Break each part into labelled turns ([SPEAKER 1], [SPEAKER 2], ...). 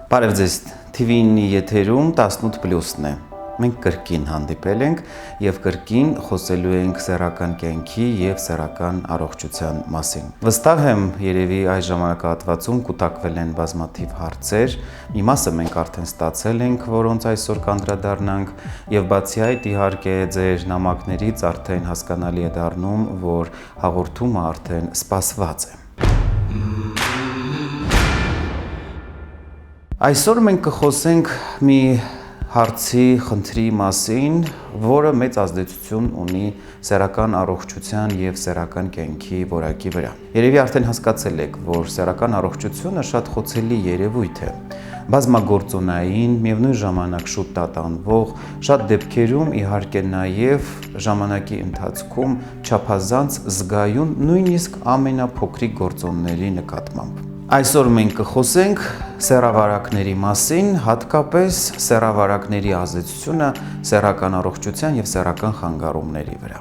[SPEAKER 1] Բարև ձեզ, TV9-ի եթերում 18+-ն է։ Մենք կրկին հանդիպել ենք և կրկին խոսելու ենք սեռական կյանքի և սեռական առողջության մասին։ Վստահ եմ, երևի այս ժամանակահատվածում կուտակվել են բազմաթիվ հարցեր, մի մասը մենք արդեն ստացել ենք, որոնց այսօր կանդրադառնանք, և բացի այդ, իհարկե, ձեր նամակներից արդեն հասկանալի է դառնում, որ հաղորդումը արդեն սպասված է։ Այսօր մենք կխոսենք մի հարցի, խնդրի մասին, որը մեծ ազդեցություն ունի սեռական առողջության և սեռական կյանքի որակի վրա։ Երևի արդեն հասկացել եք, որ սեռական առողջությունը շատ խոցելի երևույթ է, բազմագործոնային, միևնույն ժամանակ շուտ տատանվող, շատ դեպքերում իհարկե նաև ժամանակի ընթացքում չափազանց զգայուն, նույնիսկ ամենափոքրիկ գործոնների նկատմամբ։ Այսօր մենք կխոսենք սեռավարակների մասին, հատկապես սեռավարակների ազդեցությունը սեռական առողջության և սեռական խանգարումների վրա։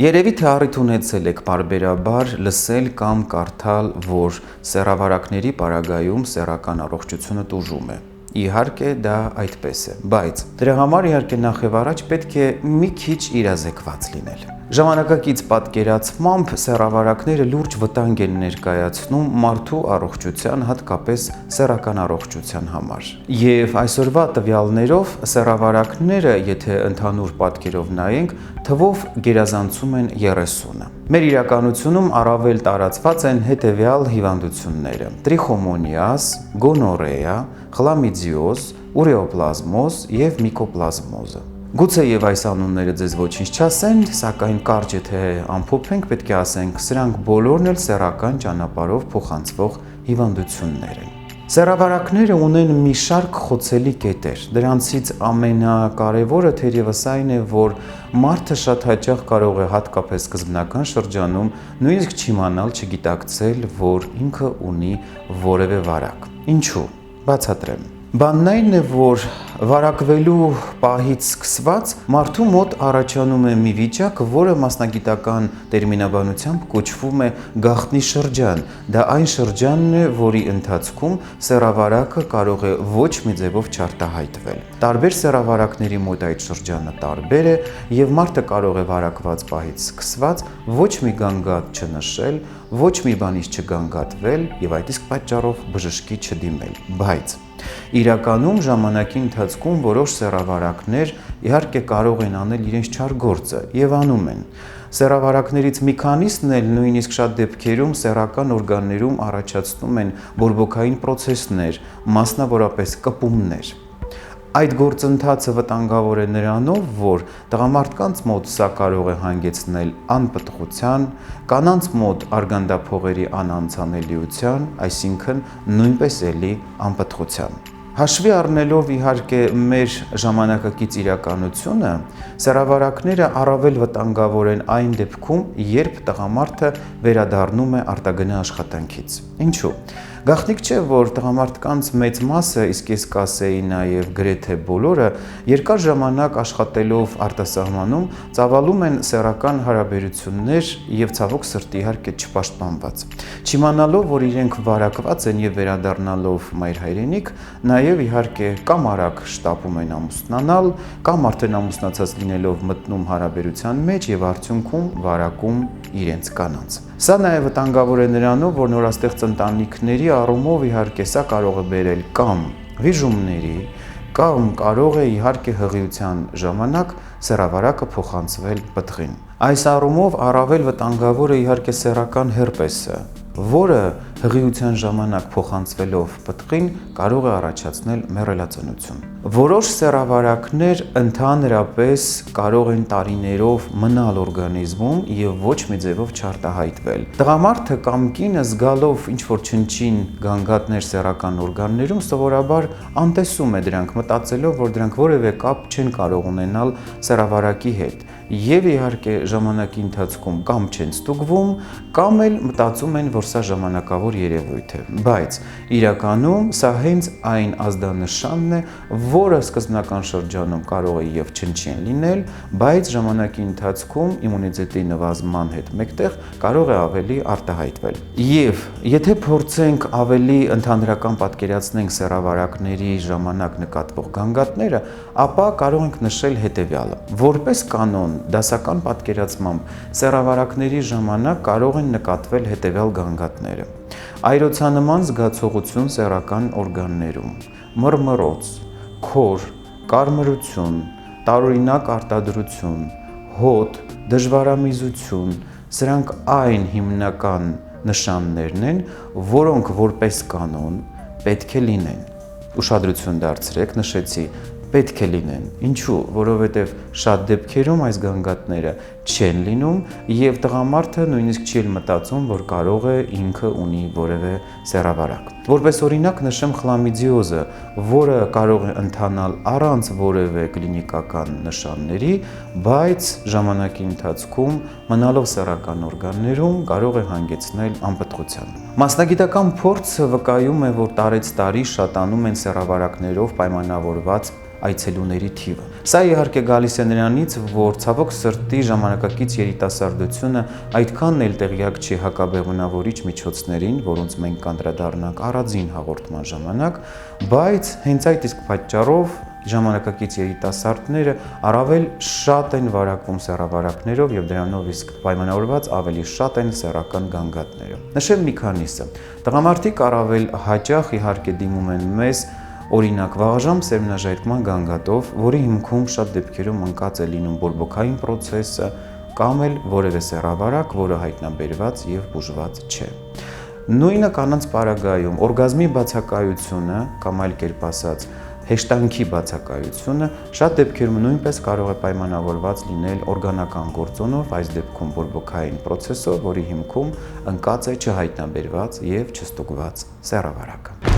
[SPEAKER 1] Երևի թե առիթ ունեցել եք պարբերաբար լսել կամ կարդալ, որ սեռավարակների պարագայում սեռական առողջությունը տուժում է։ Իհարկե դա այդպես է, բայց դրա համար իհարկե նախ եւ առաջ պետք է մի քիչ իրազեկված լինել։ Ժամանակակից պատկերացմամբ սեռավարակները լուրջ վտանգ են ներկայացնում մարդու առողջության, հատկապես սեռական առողջության համար։ Եվ այսօրվա տվյալներով սեռավարակները, եթե ընդհանուր պատկերով նայենք, թվով գերազանցում են 30-ը։ Մեր իրականությունում առավել տարածված են հետևյալ հիվանդությունները՝ տրիխոմոնիազ, գոնորեա, խլամիդիոզ, ուրեոպլազմոզ և միկոպլազմոզը։ Գուցե եւ այս անունները ձեզ ոչինչ չասեն, սակայն կարճ եթե ամփոփենք, պետք է ասենք, սրանք բոլորն էլ սեռական ճանապարհով փոխանցվող հիվանդություններ են։ Սեռավարակները ունեն մի շարք խոցելի կետեր։ Դրանցից ամենակարևորը թերևս այն է, որ մարդը շատ հաճախ կարող է հատկապես սկզբնական շրջանում նույնիսկ չիմանալ, չգիտակցել, որ ինքը ունի որևէ վարակ։ Ինչու՞։ Բացատրեմ։ Բանն այն է, որ վարակվելու պահից սկսված մարդու մոտ առաջանում է մի վիճակ, որը մասնագիտական տերմինաբանությամբ կոչվում է գաղտնի շրջան։ Դա այն շրջանն է, որի ընթացքում սեռավարակը կարող է ոչ մի ձևով չարտահայտվել։ Տարբեր սեռավարակների մոտ այդ շրջանը տարբեր է, եւ մարդը կարող է վարակված պահից սկսված ոչ մի գանգատ չնշել, ոչ մի բանից չգանգատվել եւ այդ իսկ պատճառով բժշկի չդիմել։ Բայց իրականում ժամանակի ընթացքում որոշ սեռավարակներ իհարկե կարող են անել իրենց չար գործը եւ անում են։ Սեռավարակներից մի քանիսն էլ նույնիսկ շատ դեպքերում սեռական օրգաններում առաջացնում են բորբոքային պրոցեսներ, մասնավորապես կպումներ։ Այդ գործընթացը վտանգավոր է նրանով, որ տղամարդկանց մոտ սա կարող է հանգեցնել անպտղության, կանանց մոտ արգանդափողերի անանցանելիության, այսինքն նույնպես էլի անպտղության։ Հաշվի առնելով իհարկե մեր ժամանակակից իրականությունը, սեռավարակները առավել վտանգավոր են այն դեպքում, երբ տղամարդը վերադառնում է արտագնա աշխատանքից։ Ինչու՞։ Գաղտնիք չէ, որ տղամարդկանց մեծ մասը, իսկ ես կասեի նաև գրեթե բոլորը, երկար ժամանակ աշխատելով արտասահմանում ծավալում են սեռական հարաբերություններ եւ ցավոք սրտի իհարկե չպաշտպանված։ Չիմանալով, որ իրենք վարակված են եւ վերադառնալով մայր հայրենիք, նաև իհարկե կամ արագ շտապում են ամուսնանալ, կամ արդեն ամուսնացած լինելով մտնում հարաբերության մեջ եւ արդյունքում վարակում իրենց կանանց։ Սա նաև վտանգավոր է նրանով, որ նորաստեղծ ընտանիքների առումով իհարկե սա կարող է բերել կամ վիժումների, կամ կարող է իհարկե հղիության ժամանակ սեռավարակը փոխանցվել պտղին։ Այս առումով առավել վտանգավոր է իհարկե սեռական հերպեսը, որը հղիության ժամանակ փոխանցվելով պտղին կարող է առաջացնել մեռելածնություն։ Որոշ սեռավարակներ ընդհանրապես կարող են տարիներով մնալ օրգանիզմում եւ ոչ մի ձևով չարտահայտվել։ Տղամարդը կամ կինը զգալով ինչ-որ չնչին գանգատներ սեռական օրգաններում սովորաբար անտեսում է դրանք, մտածելով, որ դրանք որևէ կապ չեն կարող ունենալ սեռավարակի հետ։ եւ իհարկե ժամանակի ընթացքում կամ չեն ստուգվում, կամ էլ մտածում են, որ սա ժամանակավոր երևույթ է, բայց իրականում սա հենց այն ազդանշանն է, որը սկզբնական շրջանում կարող է եւ չնչին լինել, բայց ժամանակի ընթացքում իմունիտետի նվազման հետ մեկտեղ կարող է ավելի արտահայտվել։ Եվ եթե փորձենք ավելի ընդհանրական պատկերացնենք սեռավարակների ժամանակ նկատվող գանգատները, ապա կարող ենք նշել հետևյալը. որպես կանոն, դասական պատկերացմամբ սեռավարակների ժամանակ կարող են նկատվել հետևյալ գանգատները. այրոցանման զգացողություն սեռական օրգաններում, մռմռոց, քոր, կարմրություն, տարօրինակ արտադրություն, հոտ, դժվարամիզություն, սրանք այն հիմնական նշաններն են, որոնք որպես կանոն պետք է լինեն։ Ուշադրություն դարձրեք, նշեցի, պետք է լինեն։ Ինչու՞, որովհետև շատ դեպքերում այս գանգատները չեն լինում եւ տղամարդը նույնիսկ չի մտածում, որ կարող է ինքը ունի որևէ սեռավարակ։ Որպես օրինակ նշեմ խլամիդիոզը, որը կարող է ընթանալ առանց որևէ կլինիկական նշանների, բայց ժամանակի ընթացքում մնալով սեռական օրգաններում կարող է հանգեցնել անպտղության։ Մասնագիտական փորձը վկայում է, որ տարեց տարի շատանում են սեռավարակներով պայմանավորված այցելուների թիվը։ Սա իհարկե գալիս է նրանից, որ ցավոք սրտի ժամանակակից երիտասարդությունը այդքան էլ տեղյակ չի հակաբեղմնավորիչ միջոցներին, որոնց մենք կանդրադառնանք առանձին հաղորդման ժամանակ, բայց հենց այդ իսկ պատճառով ժամանակակից երիտասարդները առավել շատ են վարակվում սեռավարակներով եւ դրանով իսկ պայմանավորված ավելի շատ են սեռական գանգատները։ Նշեմ մի քանիսը։ Տղամարդիկ առավել հաճախ իհարկե դիմում են մեզ օրինակ վաղաժամ սերմնաժայթման գանգատով, որի հիմքում շատ դեպքերում ընկած է լինում բորբոքային պրոցեսը կամ էլ որևէ սեռավարակ, որը հայտնաբերված եւ բուժված չէ։ Նույնը կանանց պարագայում օրգազմի բացակայությունը կամ այլ կերպ ասած հեշտանքի բացակայությունը շատ դեպքերում նույնպես կարող է պայմանավորված լինել օրգանական գործոնով, այս դեպքում բորբոքային պրոցեսով, որի հիմքում ընկած է չհայտնաբերված եւ չստուգված սեռավարակը։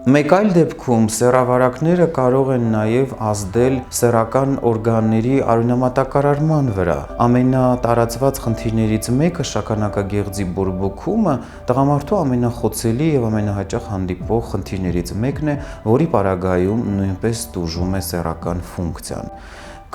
[SPEAKER 1] Մեկ այլ դեպքում սեռավարակները կարող են նաև ազդել սեռական օրգանների արյունամատակարարման վրա։ Ամենատարածված խնդիրներից մեկը շագանակագեղձի բորբոքումը տղամարդու ամենախոցելի եւ ամենահաճախ հանդիպող խնդիրներից մեկն է, որի պարագայում նույնպես տուժում է սեռական ֆունկցիան։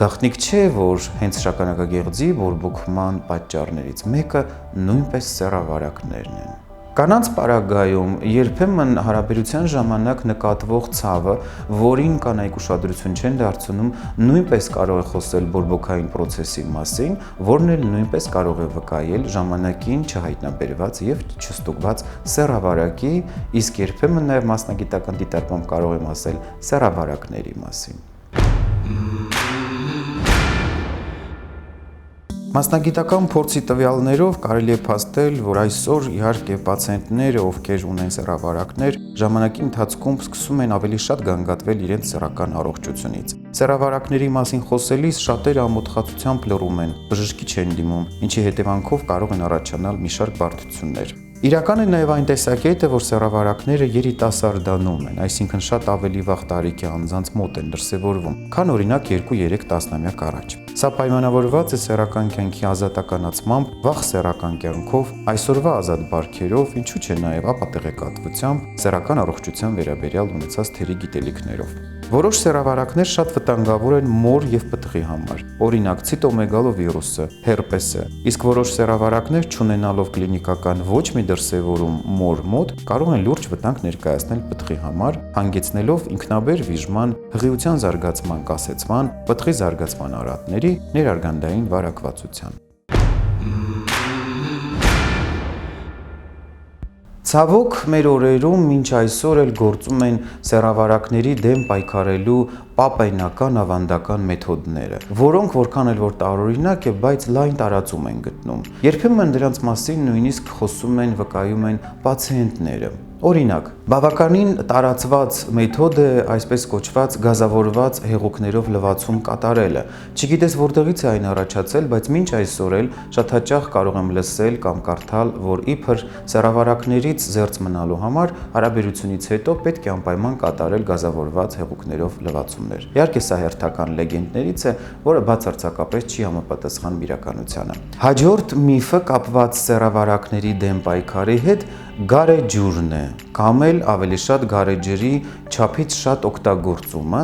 [SPEAKER 1] Գաղտնիք չէ, որ հենց շագանակագեղձի բորբոքման պատճառներից մեկը նույնպես սեռավարակներն են։ Կանանց պարագայում երբեմն հարաբերության ժամանակ նկատվող ցավը, որին կանայք ուշադրություն չեն դարձնում, նույնպես կարող է խոսել բորբոքային պրոցեսի մասին, որն էլ նույնպես կարող է վկայել ժամանակին չհայտնաբերված եւ չստուգված սեռավարակի, իսկ երբեմն նաեւ մասնագիտական դիտարկմամբ կարող եմ ասել սեռավարակների մասին։ Մասնագիտական փորձի տվյալներով կարելի է փաստել, որ այսօր իհարկե պացիենտները, ովքեր ունեն սեռավարակներ, ժամանակի ընթացքում սկսում են ավելի շատ գանգատվել իրենց սեռական առողջությունից։ Սեռավարակների մասին խոսելիս շատերը ամոթխածությամբ լռում են, բժշկի չեն դիմում, ինչի հետևանքով կարող են առաջանալ մի շարք բարդություններ։ Իրական է նաև այն տեսակետը, որ սեռավարակները երիտասարդանում են, այսինքն շատ ավելի վաղ տարիքի անձանց մոտ են դրսևորվում, քան օրինակ 2-3 տասնամյակ առաջ։ Սա պայմանավորված է սեռական կյանքի ազատականացմամբ, վաղ սեռական կյանքով, այսօրվա ազատ բարքերով, ինչու՞ չէ նաև ապատեղեկատվությամբ, սեռական առողջության վերաբերյալ ունեցած թերի գիտելիքներով։ Որոշ սեռավարակներ շատ վտանգավոր են մոր եւ պտղի համար, օրինակ ցիտոմեգալովիրուսը, հերպեսը, իսկ որոշ սեռավարակներ չունենալով կլինիկական ոչ մի դրսևորում մոր մոտ կարող են լուրջ վտանգ ներկայացնել պտղի համար, հանգեցնելով ինքնաբեր վիժման, հղիության զարգացման կասեցման, պտղի զարգացման արատների, ներարգանդային վարակվածության։ Ցավոք մեր օրերում մինչ այսօր էլ գործում են սեռավարակների դեմ պայքարելու պապայնական ավանդական մեթոդները, որոնք որքան էլ որ տարօրինակ է, բայց լայն տարածում են գտնում։ Երբեմն դրանց մասին նույնիսկ խոսում են, վկայում են պացիենտները։ Օրինակ, բավականին տարածված մեթոդ է այսպես կոչված գազավորված հեղուկներով լվացում կատարելը։ Չգիտես որտեղից է այն առաջացել, բայց մինչ այսօր էլ շատ հաճախ կարող եմ լսել կամ կարդալ, որ իբր սեռավարակներից զերծ մնալու համար հարաբերությունից հետո պետք է անպայման կատարել գազավորված հեղուկներով լվացումներ։ Իհարկե սա հերթական լեգենդներից է, որը բացարձակապես չի համապատասխանում իրականությանը։ Հաջորդ միֆը կապված սեռավարակների դեմ պայքարի հետ գարեջուրն է, կամ էլ ավելի շատ գարեջրի չափից շատ օգտագործումը,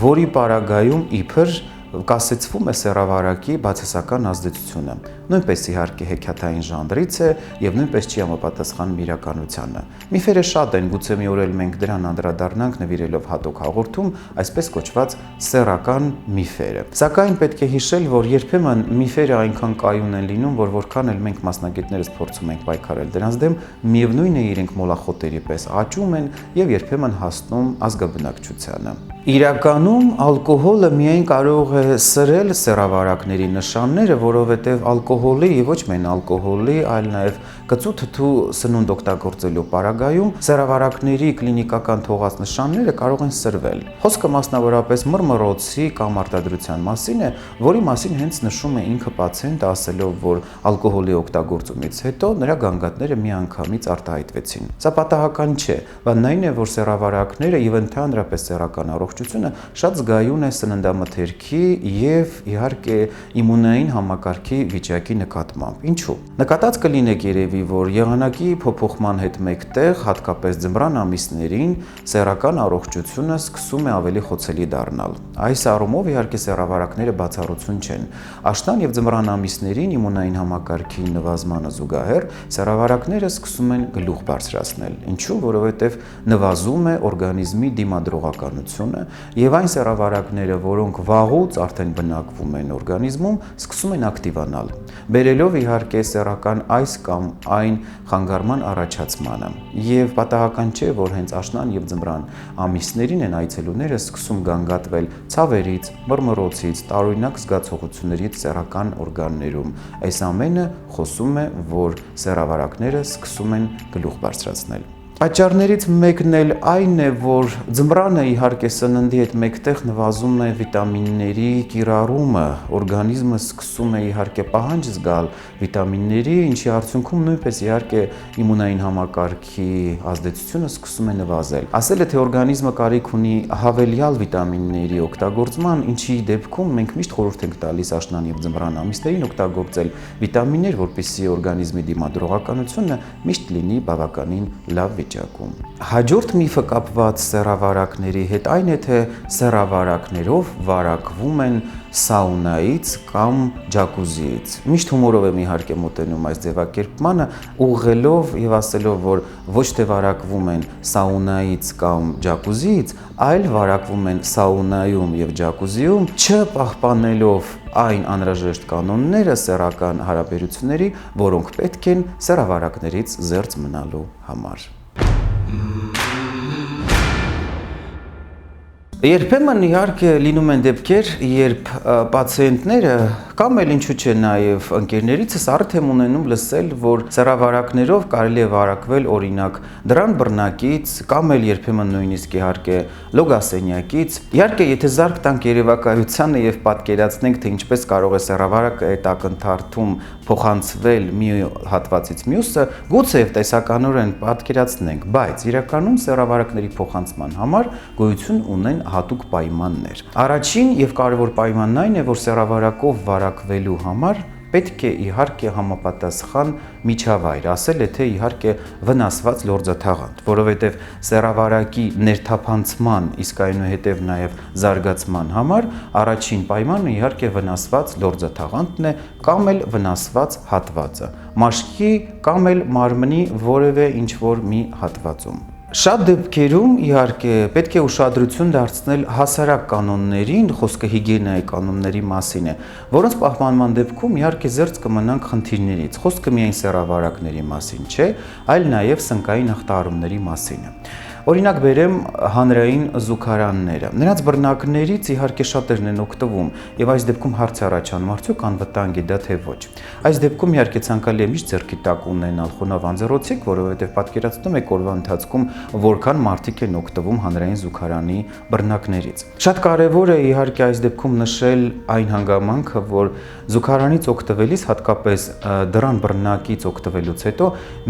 [SPEAKER 1] որի պարագայում իբր կասեցվում է սեռավարակի բացասական ազդեցությունը։ Նույնպես իհարկե հեքիաթային ժանրից է եւ նույնպես չի համապատասխանում իրականությանը։ Միֆերը շատ են, գուցե մի օր էլ մենք դրան անդրադառնանք նվիրելով հատուկ հաղորդում այսպես կոչված սեռական միֆերը։ Սակայն պետք է հիշել, որ երբեմն միֆերը այնքան կայուն են լինում, որ որքան էլ մենք մասնագետներս փորձում ենք պայքարել դրանց դեմ, միևնույն է իրենք մոլախոտերի պես աճում են եւ երբեմն հասնում ազգաբնակչությանը։ Իրականում ալկոհոլը միայն կարող է սրել սեռավարակների նշանները, որովհետև ալկոհոլի եւ ոչ միայն ալկոհոլի, այլ նաեւ կծու թթու սնունդ օգտագործելու պարագայում սեռավարակների կլինիկական թողած նշանները կարող են սրվել։ Խոսքը մասնավորապես մռմռոցի կամ արտադրության մասին է, որի մասին հենց նշում է ինքը պացիենտը, ասելով, որ ալկոհոլի օգտագործումից հետո նրա գանգատները միանգամից արտահայտվեցին։ Սա պատահական չէ, բանն այն է, որ սեռավարակները եւ ընդհանրապես սեռական առողջությունը շատ զգայուն է սննդամթերքի եւ իհարկե իմունային համակարգի վիճակի նկատմամբ։ Ինչու՞։ Նկատած կլինեք երևի, որ եղանակի փոփոխման հետ մեկտեղ, հատկապես ձմռան ամիսներին, սեռական առողջությունը սկսում է ավելի խոցելի դառնալ։ Այս առումով իհարկե սեռավարակները բացառություն չեն։ Աշնան եւ ձմռան ամիսներին իմունային համակարգի նվազմանը զուգահեռ սեռավարակները սկսում են գլուխ բարձրացնել։ Ինչու՞, որովհետեւ նվազում է օրգանիզմի դիմադրողականությունը եւ այն սեռավարակները, որոնք վաղուց արդեն բնակվում են օրգանիզմում, սկսում են ակտիվանալ, բերելով իհարկե սեռական այս կամ այն խանգարման առաջացմանը։ Եվ պատահական չէ, որ հենց աշնան եւ ձմռան ամիսներին են այցելուները սկսում գանգատվել ցավերից, մռմռոցից, տարօրինակ զգացողություններից սեռական օրգաններում։ Այս ամենը խոսում է, որ սեռավարակները սկսում են գլուխ բարձրացնել։ Պատճառներից մեկն էլ այն է, որ ձմռանը իհարկե սննդի հետ մեկտեղ նվազում է վիտամինների կիրառումը, օրգանիզմը սկսում է իհարկե պահանջ զգալ վիտամինների, ինչի արդյունքում նույնպես իհարկե իմունային համակարգի ազդեցությունը սկսում է նվազել։ Ասել է, թե օրգանիզմը կարիք ունի հավելյալ վիտամինների օգտագործման, ինչի դեպքում մենք միշտ խորհուրդ ենք տալիս աշնան եւ ձմռան ամիսներին օգտագործել վիտամիններ, որպեսզի օրգանիզմի դիմադրողականությունը միշտ լինի բավականին լավ վիճակում։ Հաջորդ միֆը կապված սեռավարակների հետ այն է, թե սեռավարակներով վարակվում են սաունայից կամ ջակուզիից։ Միշտ հումորով եմ իհարկե մոտենում այս ձևակերպմանը, ուղղելով եւ ասելով, որ ոչ թե վարակվում են սաունայից կամ ջակուզիից, այլ վարակվում են սաունայում եւ ջակուզիում, չպահպանելով այն անհրաժեշտ կանոնները սեռական հարաբերությունների, որոնք պետք են սեռավարակներից զերծ մնալու համար։ Երբեմն իհարկե լինում են դեպքեր, երբ պացիենտները կամ էլ ինչու՞ չէ նաև ընկերներիցս առիթ եմ ունենում լսել, որ սեռավարակներով կարելի է վարակվել օրինակ դրան բռնակից կամ էլ երբեմն նույնիսկ իհարկե լոգասենյակից։ Իհարկե, եթե զարկ տանք երևակայությանը եւ պատկերացնենք, թե ինչպես կարող է սեռավարակը այդ ակնթարթում փոխանցվել մի հատվածից մյուսը, գուցե եւ տեսականորեն պատկերացնենք, բայց իրականում սեռավարակների փոխանցման համար գոյություն ունեն հատուկ պայմաններ։ Առաջին եւ կարևոր պայմանն այն է, որ սեռավարակով վարակվելու համար պետք է իհարկե համապատասխան միջավայր, ասել է թե իհարկե վնասված լորձաթաղանթ, որովհետև սեռավարակի ներթափանցման, իսկ այնուհետև նաև զարգացման համար առաջին պայմանը իհարկե վնասված լորձաթաղանթն է կամ էլ վնասված հատվածը, մաշկի կամ էլ մարմնի որևէ ինչ-որ մի հատվածում։ Շատ դեպքերում իհարկե պետք է ուշադրություն դարձնել հասարակ կանոններին, խոսքը հիգիենայի կանոնների մասին է, որոնց պահպանման դեպքում իհարկե զերծ կմնանք խնդիրներից, խոսքը միայն սեռավարակների մասին չէ, այլ նաև սնկային ախտահարումների մասին է։ Օրինակ բերեմ հանրային զուգարանները։ Նրանց բռնակներից իհարկե շատերն են օգտվում, եւ այս դեպքում հարց է առաջանում, արդյոք անվտանգ է դա թե ոչ։ Այս դեպքում իհարկե ցանկալի է միշտ ձեռքի տակ ունենալ խոնավ անձեռոցիկ, որովհետեւ պատկերացնում եք օրվա ընթացքում որքան մարդիկ են օգտվում հանրային զուգարանի բռնակներից։ Շատ կարևոր է իհարկե այս դեպքում նշել այն հանգամանքը, որ զուգարանից օգտվելիս, հատկապես դրան բռնակից օգտվելուց հետո,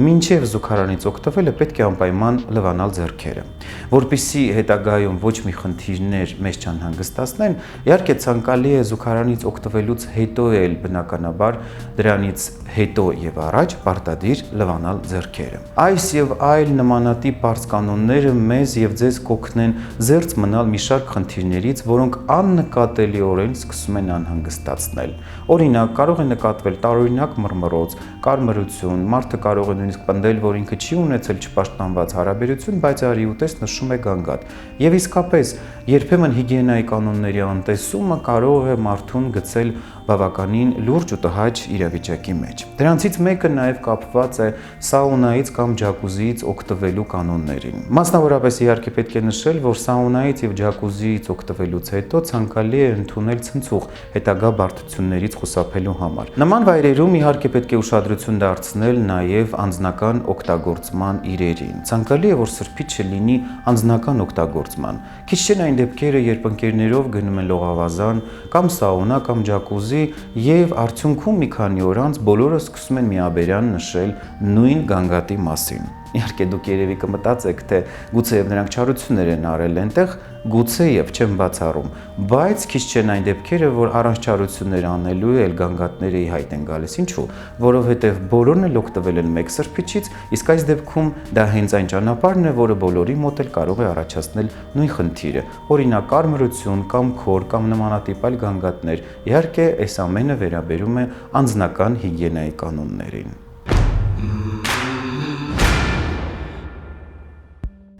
[SPEAKER 1] մինչև զուգարանից օգտվելը պետք է անպայման լվանալ ձեռքերը, որպեսզի հետագայում ոչ մի խնդիրներ մեզ չանհանգստացնեն։ Իհարկե ցանկալի է զուգարանից օգտվելուց հետո էլ բնականաբար դրանից հետո եւ առաջ պարտադիր լվանալ ձեռքերը։ Այս եւ այլ նմանատիպ բարձ կանոնները մեզ եւ ձեզ կօգնեն զերծ մնալ մի շարք խնդիրներից, որոնք աննկատելիորեն սկսում են անհանգստացնել։ Օրինակ, կարող է նկատվել տարօրինակ մռմռոց, կարմրություն, մարդը կարող է նույնիսկ պնդել, որ ինքը չի ունեցել չպաշտպանված հարաբերություն, բայց արի ուտես նշում է գանգատ։ Եվ իսկապես, երբեմն հիգիենայի կանոնների անտեսումը կարող է մարդուն գցել բավականին լուրջ ու տհաճ իրավիճակի մեջ։ Դրանցից մեկը նաև կապված է սաունայից կամ ջակուզիից օգտվելու կանոններին։ Մասնավորապես իհարկե պետք է նշել, որ սաունայից եւ ջակուզիից օգտվելուց հետո ցանկալի է ընդունել ցնցուղ հետագա բարդություններից խուսափելու համար։ Նման վայրերում իհարկե պետք է ուշադրություն դարձնել նաև անձնական օգտագործման իրերին։ Ցանկալի է, որ սրբիչը լինի անձնական օգտագործման։ Քիչ չեն այն դեպքերը, երբ ընկերներով գնում են լողավազան կամ սաունա կամ ջակուզի եւ արդյունքում մի քանի օր անց բոլորը սկսում են միաբերան նշել նույն գանգատի մասին։ Իհարկե դուք երևի կմտածեք, թե գուցեև նրանք չարություններ են արել այնտեղ, գուցեև չեմ բացառում, բայց քիչ չեն այն դեպքերը, որ առանց չարություններ անելու էլ գանգատները ի հայտ են գալիս։ Ինչու՞, որովհետև բոլորն էլ օգտվել են մեկ սրբիչից, իսկ այս դեպքում դա հենց այն ճանապարհն է, որը բոլորի մոտ էլ կարող է առաջացնել նույն խնդիրը։ Օրինակ կարմրություն կամ քոր կամ նմանատիպ այլ գանգատներ։ Իհարկե, այս ամենը վերաբերում է անձնական հիգիենայի կանոններին։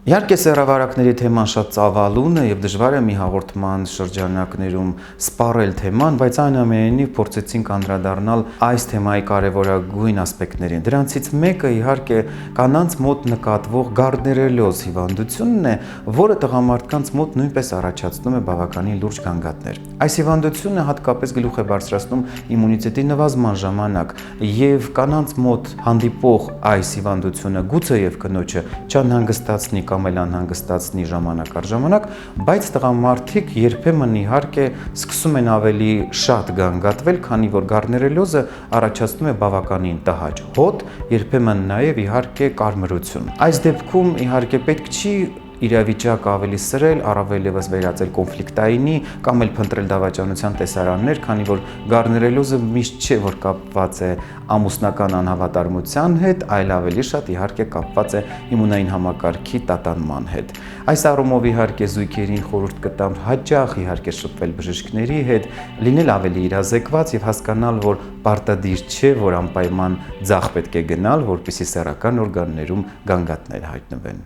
[SPEAKER 1] Իհարկե սեռավարակների թեման շատ ծավալուն է եւ դժվար է մի հաղորդման շրջանակներում սպառել թեման, բայց այնուամենայնիվ փորձեցինք անդրադառնալ այս թեմայի կարևորագույն ասպեկտներին։ Դրանցից մեկը իհարկե կանանց մոտ նկատվող գարդներելոզ հիվանդությունն է, որը տղամարդկանց մոտ նույնպես առաջացնում է բավականին լուրջ գանգատներ։ Այս հիվանդությունը հատկապես գլուխ է բարձրացնում immuniteti նվազման ժամանակ եւ կանանց մոտ հանդիպող այս հիվանդությունը գուցեև կնոջը չանհանգստացնի կամ էլ անհանգստացնի ժամանակ առ ժամանակ, բայց տղամարդիկ երբեմն իհարկե սկսում են ավելի շատ գանգատվել, քանի որ գարդներելոզը առաջացնում է բավականին տհաճ հոտ, երբեմն նաև իհարկե կարմրություն։ Այս դեպքում իհարկե պետք չի իրավիճակ ավելի սրել, առավել ևս վերածել կոնֆլիկտայինի կամ էլ փնտրել դավաճանության տեսարաններ, քանի որ գարդներելոզը միշտ չէ, որ կապված է ամուսնական անհավատարմության հետ, այլ ավելի շատ իհարկե կապված է իմունային համակարգի տատանման հետ։ Այս առումով իհարկե զույգերին խորհուրդ կտամ հաճախ իհարկե շփվել բժիշկների հետ, լինել ավելի իրազեկված եւ հասկանալ, որ պարտադիր չէ, որ անպայման ձախ պետք է գնալ, որպեսզի սեռական օրգաններում գանգատներ հայտնվեն։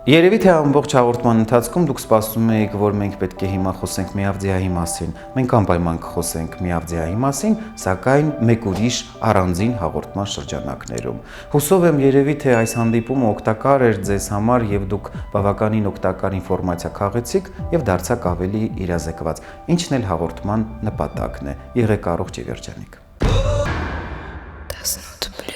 [SPEAKER 1] Երևի թե ամբողջ հաղորդման ընթացքում դուք սպասում եք, որ մենք պետք է հիմա խոսենք միավձիայի մասին։ Մենք անպայման կխոսենք միավձիայի մասին, սակայն մեկ ուրիշ առանձին հաղորդման շրջանակներում։ Հուսով եմ երևի թե այս հանդիպումը օգտակար էր ձեզ համար եւ դուք բավականին օգտակար ինֆորմացիա քաղեցիք եւ դարձաք ավելի իրազեկված, ինչն էլ հաղորդման նպատակն է։ Եղեք առողջ եւ երջանիկ։ 18+